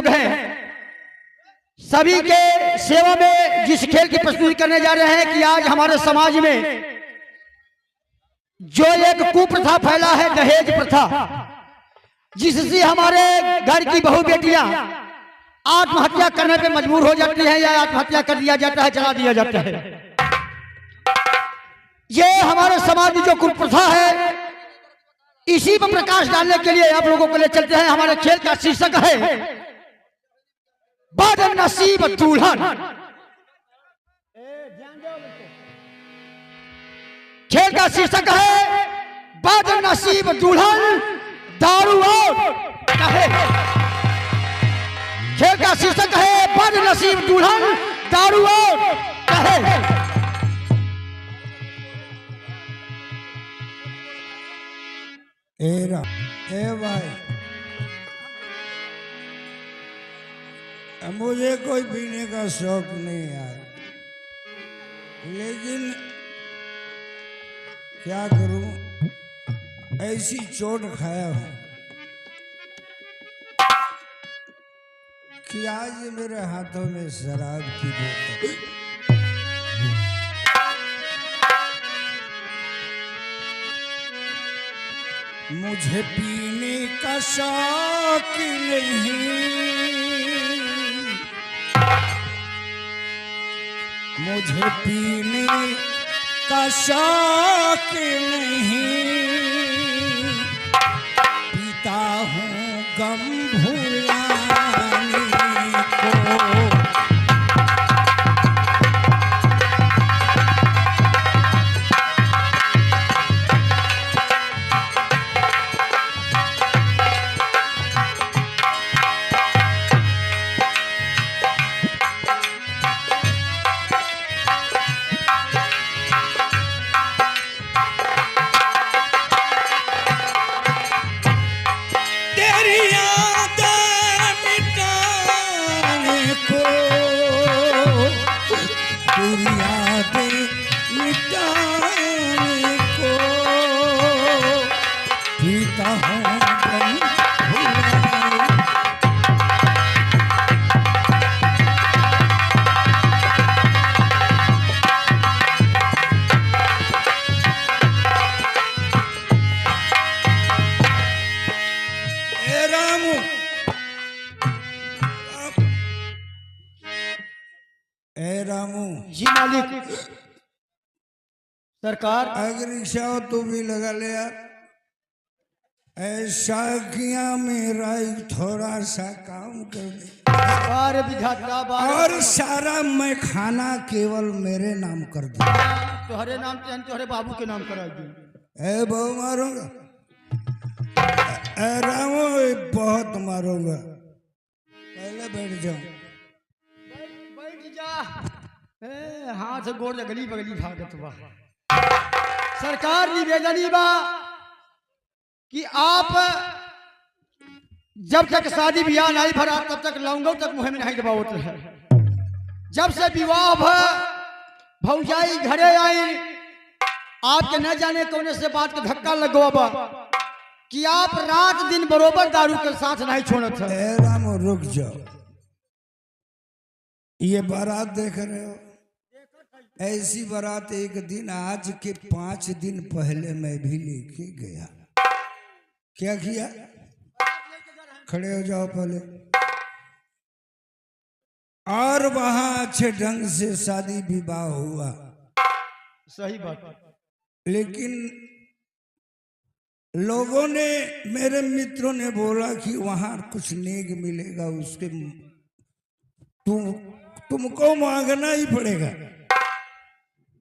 लोग हैं, सभी के सेवा में जिस खेल की प्रस्तुति करने जा रहे हैं कि आज हमारे समाज में जो एक कुप्रथा फैला है, दहेज प्रथा, जिससे हमारे घर की बहू बेटियां आत्महत्या करने पे मजबूर हो जाती हैं या आत्महत्या कर दिया जाता है, जला दिया जाता है। ये हमारे समाज में जो कुप्रथा है, इसी पर प्रकाश डालने के लिए आप लोगों को ले चलते हैं। हमारे खेल का शीर्षक है बदनसीब दुल्हन। खेल का शीर्षक है बदनसीब दुल्हन दारू और कहे। खेल का शीर्षक है बदनसीब दुल्हन दारू और कहे। ए भाई, मुझे कोई पीने का शौक नहीं यार, लेकिन क्या करूं, ऐसी चोट खाया हूं कि आज मेरे हाथों में शराब की बोतल। मुझे पीने का शौक नहीं, मुझे पीने का शौक नहीं, पीता हूँ गम भुलाने को। जी मालिक। सरकार अगर रिक्शा हो तो भी लगा ले यार, ऐसा किया मेरा एक थोड़ा सा काम कर दे और सारा मैं खाना केवल मेरे नाम कर दे। तुम्हारे नाम तुम्हारे बाबू के नाम करा दी। ए बहु मारूंगा, रामो बहुत मारूंगा, पहले बैठ जाओ। बैठ जा, हाथ से गोड़ गली बगली भागत बा। सरकार निवेदन बा कि आप जब तक शादी ब्याह नहीं भरा तब तक लौंगों तक मुँह में नहीं दबावत है। जब से विवाह भौजाई घरे आई, आपके न जाने कोने से बात का धक्का लगवा बा कि आप रात दिन बरोबर दारू के साथ नहीं छोड़त है। राम रुक जाओ, ये बारात देख रहे हो, ऐसी बारात एक दिन आज के 5 दिन पहले मैं भी लेके गया। क्या किया? खड़े हो जाओ पहले। और वहां अच्छे ढंग से शादी विवाह हुआ। सही बात। लेकिन लोगों ने, मेरे मित्रों ने बोला कि वहां कुछ नेक मिलेगा, उसके तुमको मांगना ही पड़ेगा।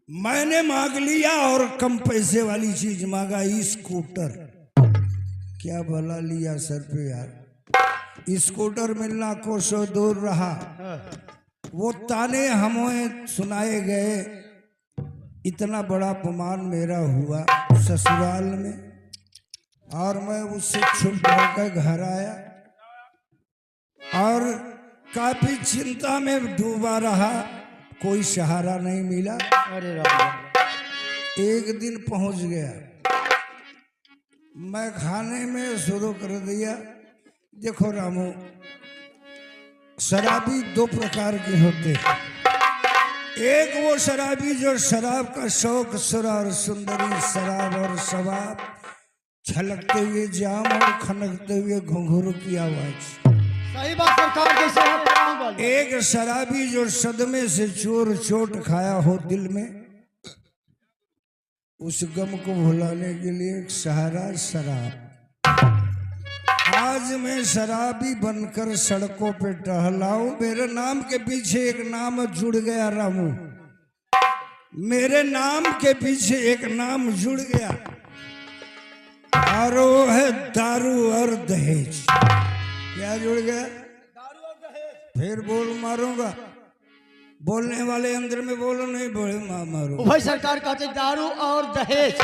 मैंने मांग लिया और कम पैसे वाली चीज मांगा, स्कूटर। क्या भला लिया सर पे यार, स्कूटर मिलना कोसों दूर रहा। वो ताने हमें सुनाए गए, इतना बड़ा अपमान मेरा हुआ ससुराल में, और मैं उससे छुप होकर घर आया और काफी चिंता में डूबा रहा, कोई सहारा नहीं मिला। अरे एक दिन पहुंच गया, मैं खाने में शुरू कर दिया। देखो रामू, शराबी दो प्रकार के होते। एक वो शराबी जो शराब का शौक, सुरा और सुंदरी, शराब और शबाब, छलकते हुए जाम और खनकते हुए घुंघरू की आवाज। सही बात सरकार, जैसे आप प्रणाम वाले। एक शराबी जो सदमे से चोर चोट खाया हो दिल में, उस गम को भुलाने के लिए एक सहारा शराब। आज मैं शराबी बनकर सड़कों पे टहलाऊं, मेरे नाम के पीछे एक नाम जुड़ गया रामू, मेरे नाम के पीछे एक नाम जुड़ गया, और वो है दारू और दहेज। क्या जुड़ गया? दारू और दहेज। फिर बोल मारूंगा, बोलने वाले अंदर में बोलो, नहीं बोले मारो। भाई सरकार कहते दारू और दहेज।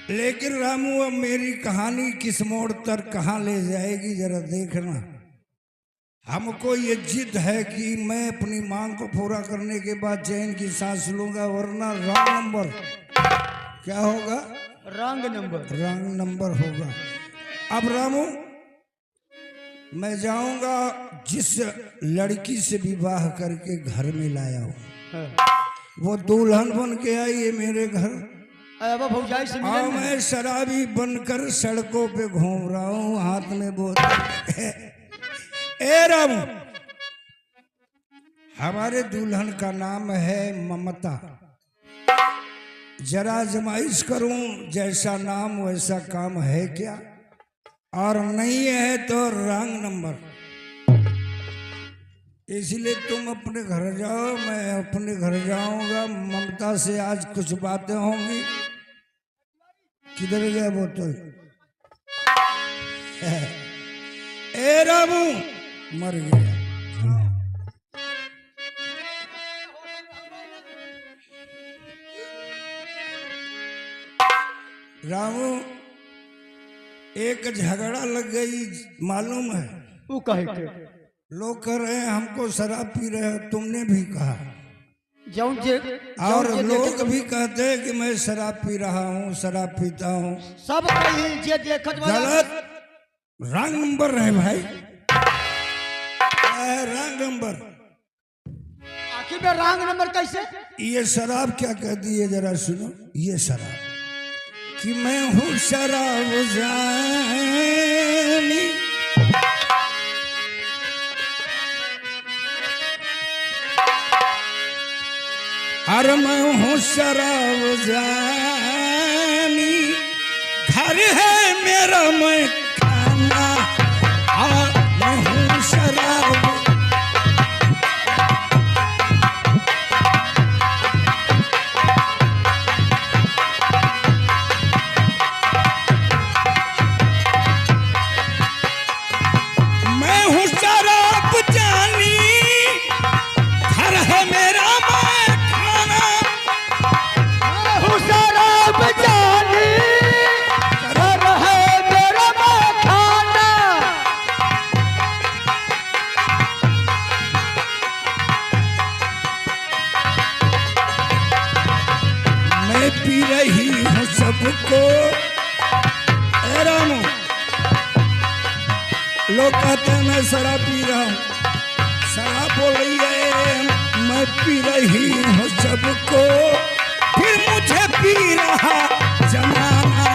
लेकिन रामू अब मेरी कहानी किस मोड़ तक कहाँ ले जाएगी जरा देखना। हमको ये जिद है कि मैं अपनी मांग को पूरा करने के बाद चैन की सांस लूंगा, वरना रॉन्ग नंबर। क्या होगा? रंग नंबर। रॉन्ग नंबर होगा। अब रामू, मैं जाऊंगा जिस लड़की से विवाह करके घर में लाया हूँ, वो दुल्हन बन के आई है मेरे घर, भौजाई से और मैं शराबी बनकर सड़कों पे घूम रहा हूँ, हाथ में बोतल। ए रामू, हमारे दुल्हन का नाम है ममता। जरा आजमाइश करूं, जैसा नाम वैसा काम है क्या, और नहीं है तो रॉन्ग नंबर। इसलिए तुम अपने घर जाओ, मैं अपने घर जाऊंगा। ममता से आज कुछ बातें होंगी। किधर गया बोतल? ए रामू, मर गया। रामू, एक झगड़ा लग गई, मालूम है? वो कहे के लोग कह रहे हैं हमको शराब पी रहे हो, तुमने भी कहा, और लोग भी कहते हैं कि मैं शराब पी रहा हूँ, शराब पीता हूँ। सब गलत, रॉन्ग नंबर है भाई, रॉन्ग नंबर। आखिर में रॉन्ग नंबर कैसे? ये शराब क्या कहती है जरा सुनो। ये शराब कि मैं हूँ शराब जानी, और मैं हूँ शराब जानी, घर है मेरा मैं खाना, और मैं हूँ शराब। मैं हूँ शराब जानी, घर है मेरा मैं खाना, शराब जानी, घर है मेरा मैं खाना। मैं पी रही हूँ सबको। ए रामू, लोग कहते हैं मैं शराब पी रहा हूँ, शराब बोल रही है मैं पी रही हूँ सबको, फिर मुझे पी रहा जमाना,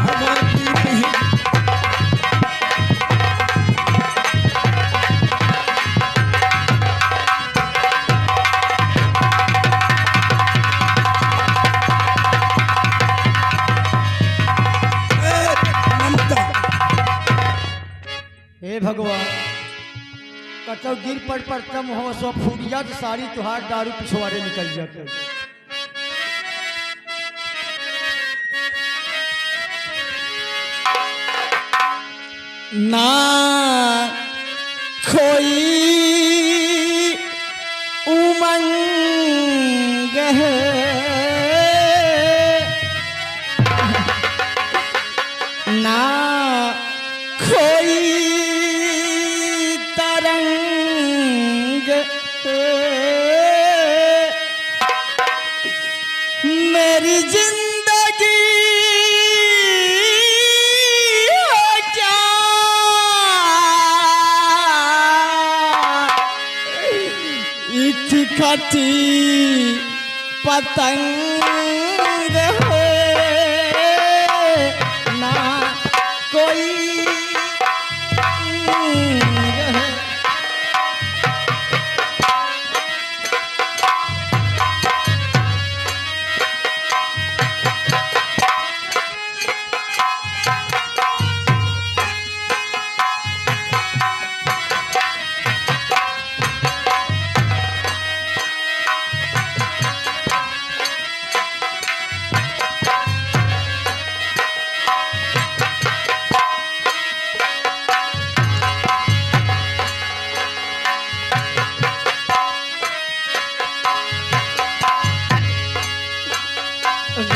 अब पी रही। ममता, हे भगवान, कटो गिर पर तम हो सो फूट जात सारी तुहार दारू पिछवाड़े निकल जाते। ना कोई उमंग है, ना कोई तरंग है, मेरी जिंदगी खटी पतंग है ना कोई है।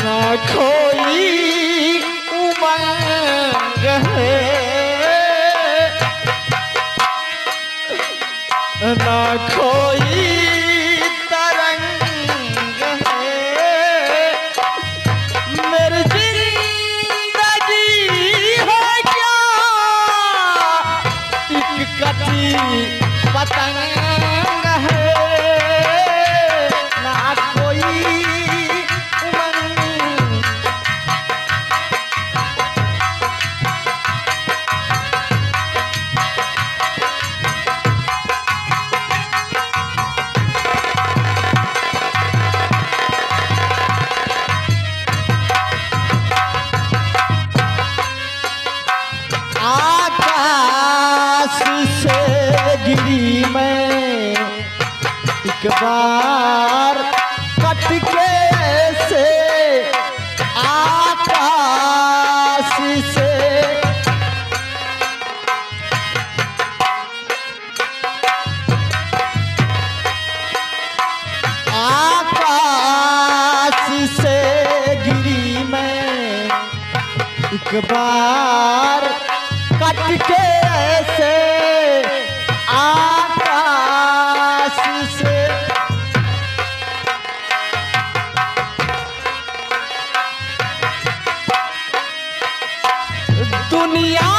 ना कोई उमंग है ना कोई तरंग है मेरी जिंदगी है क्या एक कटी पतंग है ना कोई आकाश से गिरी मैं एक बार कट के ऐसे आकाश से आकाश से गिरी मैं एक बार कट के ऐसे आकाश से दुनिया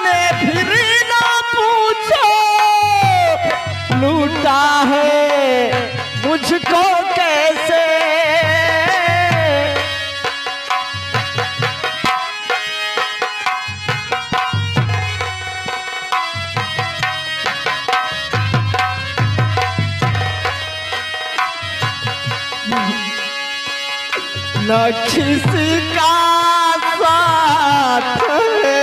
ने फिर ना पूछो लूटा है मुझको कैसे न किसी का साथ है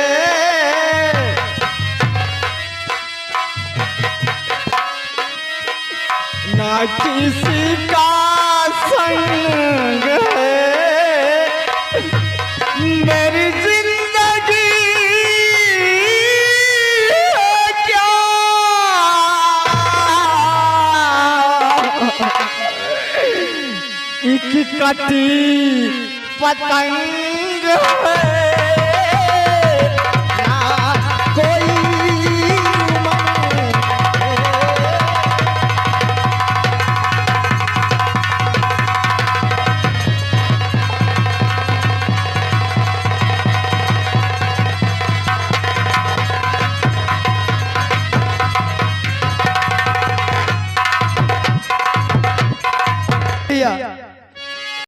न किसी का संग है मेरी जिंदगी है क्या एक कटी पतंग है